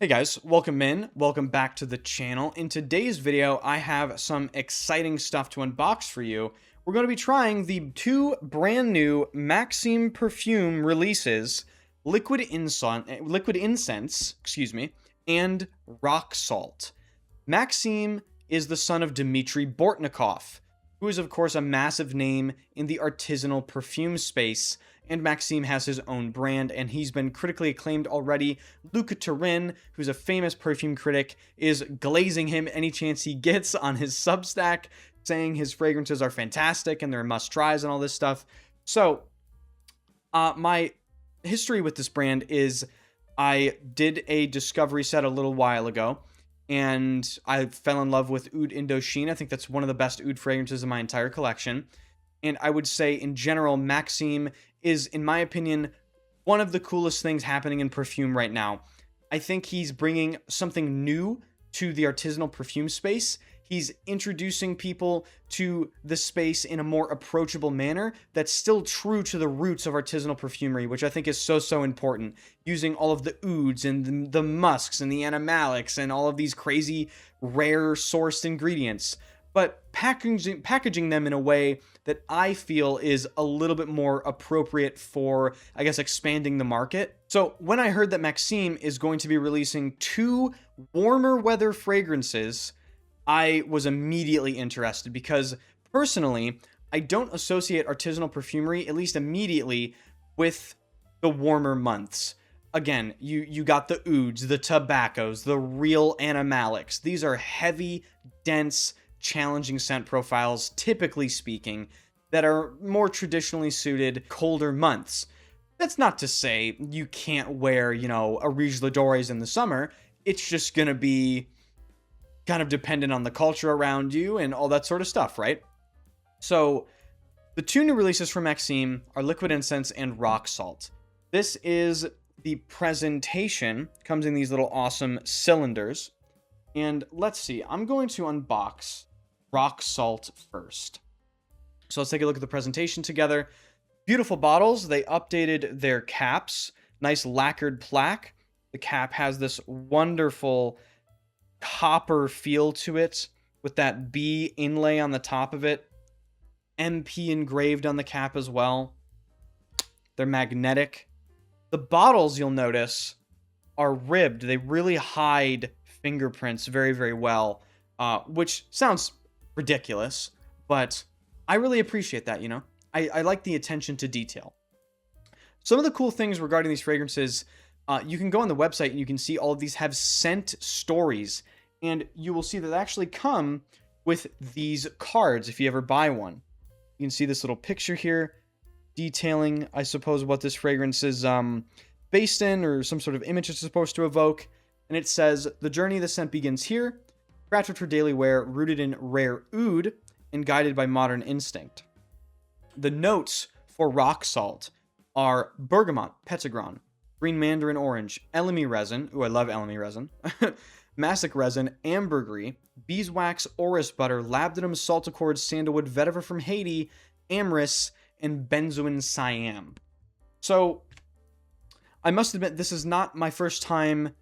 Hey guys, welcome in. Welcome back to the channel. In today's video, I have some exciting stuff to unbox for you. We're going to be trying the two brand new Maksim Perfume releases, Liquid Incense, and Rock Salt. Maksim is the son of Dmitry Bortnikov, who is of course a massive name in the artisanal perfume space, and Maksim has his own brand, and he's been critically acclaimed already. Luca Turin, who's a famous perfume critic, is glazing him any chance he gets on his Substack, saying his fragrances are fantastic and they're must-tries and all this stuff. So, my history with this brand is I did a discovery set a little while ago, and I fell in love with Oud Indochine. I think that's one of the best oud fragrances in my entire collection. And I would say, in general, Maksim is, in my opinion, one of the coolest things happening in perfume right now. I think he's bringing something new to the artisanal perfume space. He's introducing people to the space in a more approachable manner that's still true to the roots of artisanal perfumery, which I think is so important. Using all of the ouds and the musks and the animalics and all of these crazy rare sourced ingredients, but packaging them in a way that I feel is a little bit more appropriate for, I guess, expanding the market. So when I heard that Maksim is going to be releasing two warmer weather fragrances, I was immediately interested because personally, I don't associate artisanal perfumery, at least immediately, with the warmer months. Again, you got the ouds, the tobaccos, the real animalics. These are heavy, dense, challenging scent profiles, typically speaking, that are more traditionally suited colder months. That's not to say you can't wear, a Rouge L'Adores in the summer. It's just going to be kind of dependent on the culture around you and all that sort of stuff, right? So the two new releases from Maksim are Liquid Incense and Rock Salt. This is the presentation, comes in these little awesome cylinders. And let's see, I'm going to unbox Rock Salt first. So let's take a look at the presentation together. Beautiful bottles. They updated their caps. Nice lacquered plaque. The cap has this wonderful copper feel to it with that B inlay on the top of it. MP engraved on the cap as well. They're magnetic. The bottles, you'll notice, are ribbed. They really hide fingerprints very well, which sounds ridiculous, but I really appreciate that. I like the attention to detail. Some of the cool things regarding these fragrances, you can go on the website and you can see all of these have scent stories, and you will see that they actually come with these cards if you ever buy one. You can see this little picture here detailing, I suppose, what this fragrance is based in, or some sort of image it's supposed to evoke. And it says, the journey of the scent begins here, crafted for daily wear, rooted in rare oud, and guided by modern instinct. The notes for Rock Salt are bergamot, petitgrain, green mandarin orange, elemi resin, ooh, I love elemi resin, masic resin, ambergris, beeswax, orris butter, labdanum, salticord, sandalwood, vetiver from Haiti, amyris, and benzoin siam. So, I must admit, this is not my first time.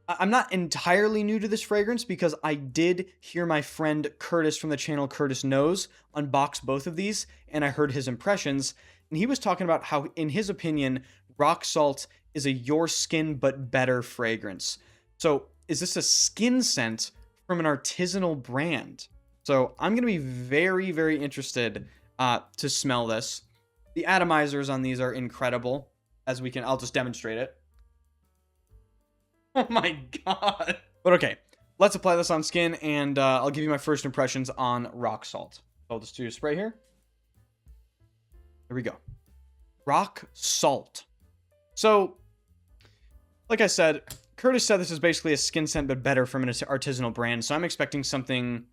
I'm not entirely new to this fragrance because I did hear my friend Curtis from the channel Curtis Knows unbox both of these, and I heard his impressions, and he was talking about how, in his opinion, Rock Salt is a your skin but better fragrance. So is this a skin scent from an artisanal brand? So I'm going to be very interested to smell this. The atomizers on these are incredible, I'll just demonstrate it. Oh my god. But okay, let's apply this on skin, and I'll give you my first impressions on Rock Salt. I'll just do a spray here. There we go. Rock Salt. So, like I said, Curtis said this is basically a skin scent but better from an artisanal brand, so I'm expecting something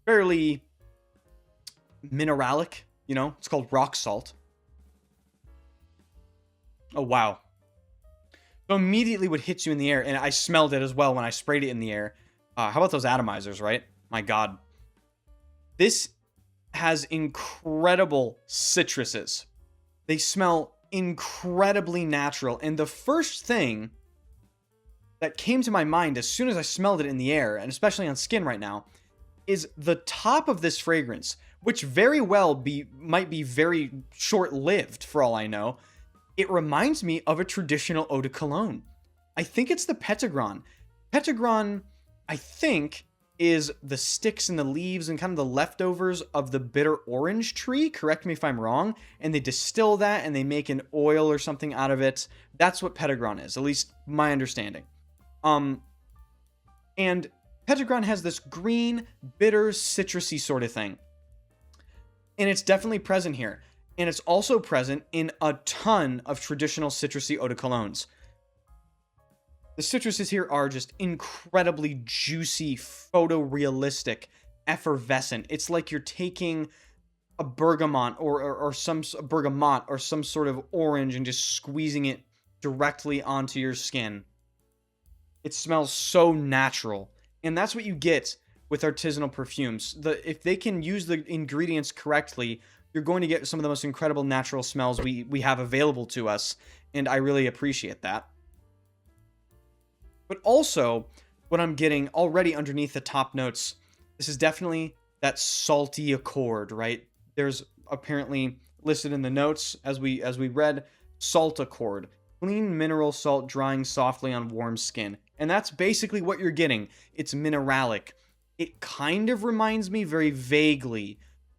fairly mineralic, It's called Rock Salt. Oh, wow. So immediately what hits you in the air, and I smelled it as well when I sprayed it in the air. How about those atomizers, right? My god. This has incredible citruses. They smell incredibly natural, and the first thing that came to my mind as soon as I smelled it in the air, and especially on skin right now, is the top of this fragrance, which very well might be very short-lived for all I know. It reminds me of a traditional eau de cologne. I think it's the Petitgran. Petitgran, I think, is the sticks and the leaves and kind of the leftovers of the bitter orange tree. Correct me if I'm wrong. And they distill that and they make an oil or something out of it. That's what Petitgran is, at least my understanding. And Petitgran has this green, bitter, citrusy sort of thing. And it's definitely present here. And it's also present in a ton of traditional citrusy eau de colognes. The citruses here are just incredibly juicy, photorealistic, effervescent. It's like you're taking a bergamot or some sort of orange and just squeezing it directly onto your skin. It smells so natural. And that's what you get with artisanal perfumes. If they can use the ingredients correctly, you're going to get some of the most incredible natural smells we have available to us. And I really appreciate that. But also, what I'm getting already underneath the top notes, this is definitely that salty accord, right? There's apparently listed in the notes, as we read, salt accord. Clean mineral salt drying softly on warm skin. And that's basically what you're getting. It's mineralic. It kind of reminds me very vaguely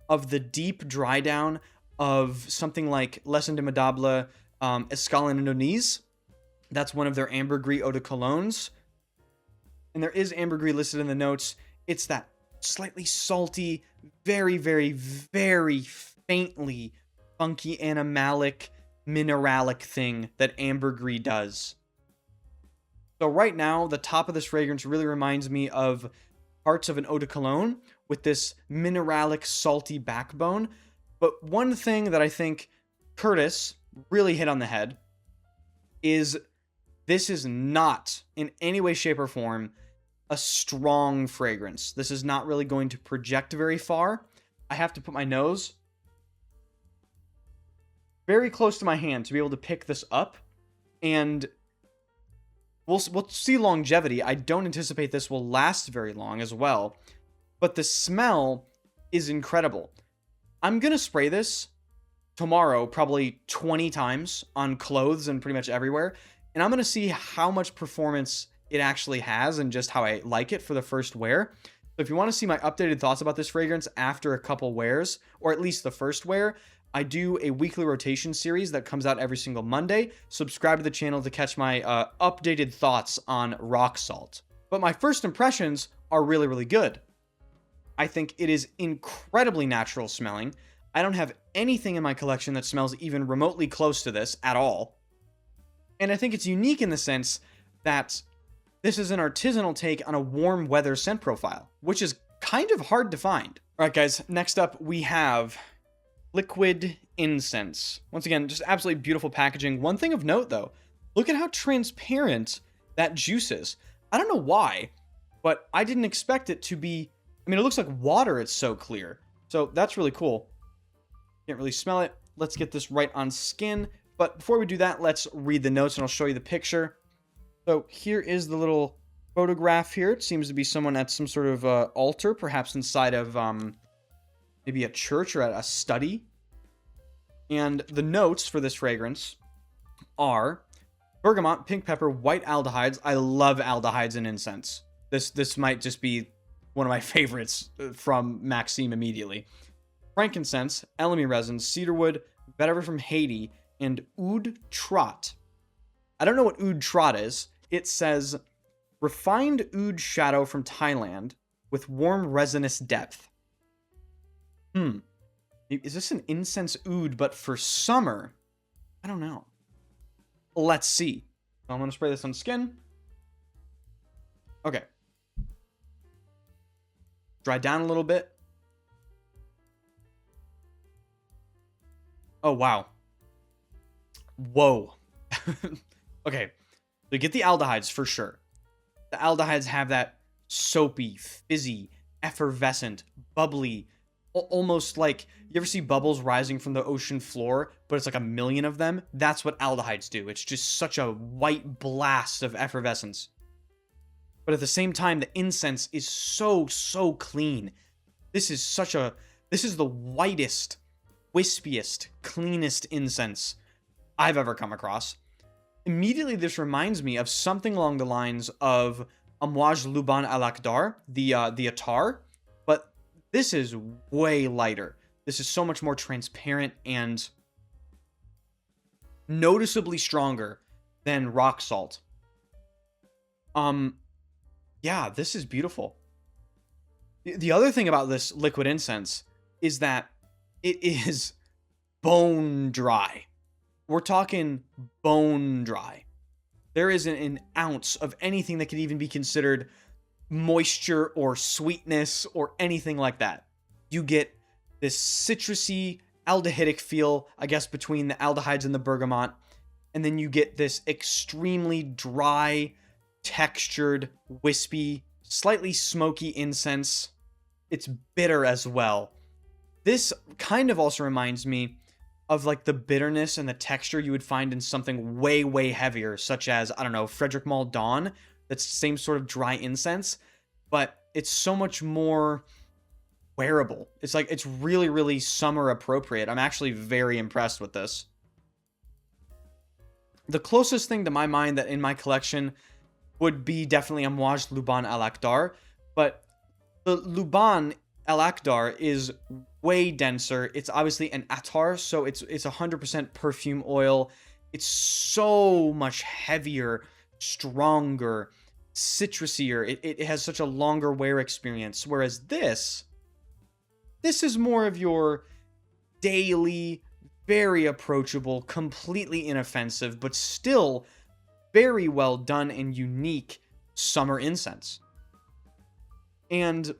of the deep dry down of something like Les Indomptables Escale en Indonésie. That's one of their ambergris eau de colognes. And there is ambergris listed in the notes. It's that slightly salty, very, very, very faintly funky, animalic, mineralic thing that ambergris does. So right now, the top of this fragrance really reminds me of parts of an eau de cologne with this mineralic, salty backbone. But one thing that I think Curtis really hit on the head is this is not, in any way, shape, or form, a strong fragrance. This is not really going to project very far. I have to put my nose very close to my hand to be able to pick this up. And we'll see longevity. I don't anticipate this will last very long as well. But the smell is incredible. I'm going to spray this tomorrow probably 20 times on clothes and pretty much everywhere. And I'm going to see how much performance it actually has and just how I like it for the first wear. So if you want to see my updated thoughts about this fragrance after a couple wears, or at least the first wear, I do a weekly rotation series that comes out every single Monday. Subscribe to the channel to catch my updated thoughts on rock salt. But my first impressions are really, really good. I think it is incredibly natural smelling. I don't have anything in my collection that smells even remotely close to this at all. And I think it's unique in the sense that this is an artisanal take on a warm weather scent profile, which is kind of hard to find. All right, guys, next up we have Liquid Incense. Once again, just absolutely beautiful packaging. One thing of note, though, look at how transparent that juice is. I don't know why, but I didn't expect it to be... I mean, it looks like water. It's so clear. So that's really cool. Can't really smell it. Let's get this right on skin. But before we do that, let's read the notes and I'll show you the picture. So here is the little photograph here. It seems to be someone at some sort of altar, perhaps inside of maybe a church or a study. And the notes for this fragrance are bergamot, pink pepper, white aldehydes. I love aldehydes in incense. This might just be one of my favorites from Maksim immediately. Frankincense, elemi resin, cedarwood, vetiver from Haiti, and oud trot. I don't know what oud trot is. It says refined oud shadow from Thailand with warm resinous depth. Is this an incense oud but for summer? I don't know. Let's see. I'm going to spray this on skin. Okay. Dry down a little bit. Oh, wow. Whoa. Okay. So you get the aldehydes for sure. The aldehydes have that soapy, fizzy, effervescent, bubbly, almost like, you ever see bubbles rising from the ocean floor, but it's like a million of them? That's what aldehydes do. It's just such a white blast of effervescence. but at the same time, the incense is so clean. This is the whitest, wispiest, cleanest incense I've ever come across. Immediately, this reminds me of something along the lines of Amouage Luban al Akdar, the Attar, but this is way lighter. This is so much more transparent and noticeably stronger than rock salt. Yeah, this is beautiful. The other thing about this liquid incense is that it is bone dry. We're talking bone dry. There isn't an ounce of anything that could even be considered moisture or sweetness or anything like that. You get this citrusy, aldehydic feel, I guess, between the aldehydes and the bergamot. And then you get this extremely dry, textured, wispy, slightly smoky incense. It's bitter as well. This kind of also reminds me of like the bitterness and the texture you would find in something way heavier, such as, I don't know, Frederick Malle Dawn. That's the same sort of dry incense, but it's so much more wearable. It's like, it's really summer appropriate. I'm actually very impressed with this. The closest thing to my mind that in my collection would be definitely Amouage Luban al Akdar, but the Luban al Akdar is way denser. It's obviously an attar, so it's 100% perfume oil. It's so much heavier, stronger, citrusier. It has such a longer wear experience, whereas this is more of your daily, very approachable, completely inoffensive, but still very well done and unique summer incense. And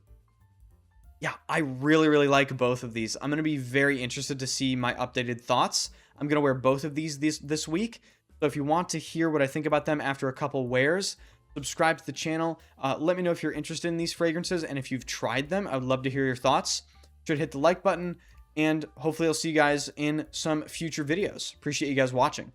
yeah, I really like both of these. I'm going to be very interested to see my updated thoughts. I'm going to wear both of these this week. So if you want to hear what I think about them after a couple wears, subscribe to the channel. Let me know if you're interested in these fragrances, and if you've tried them, I would love to hear your thoughts. Should hit the like button, and hopefully I'll see you guys in some future videos. Appreciate you guys watching.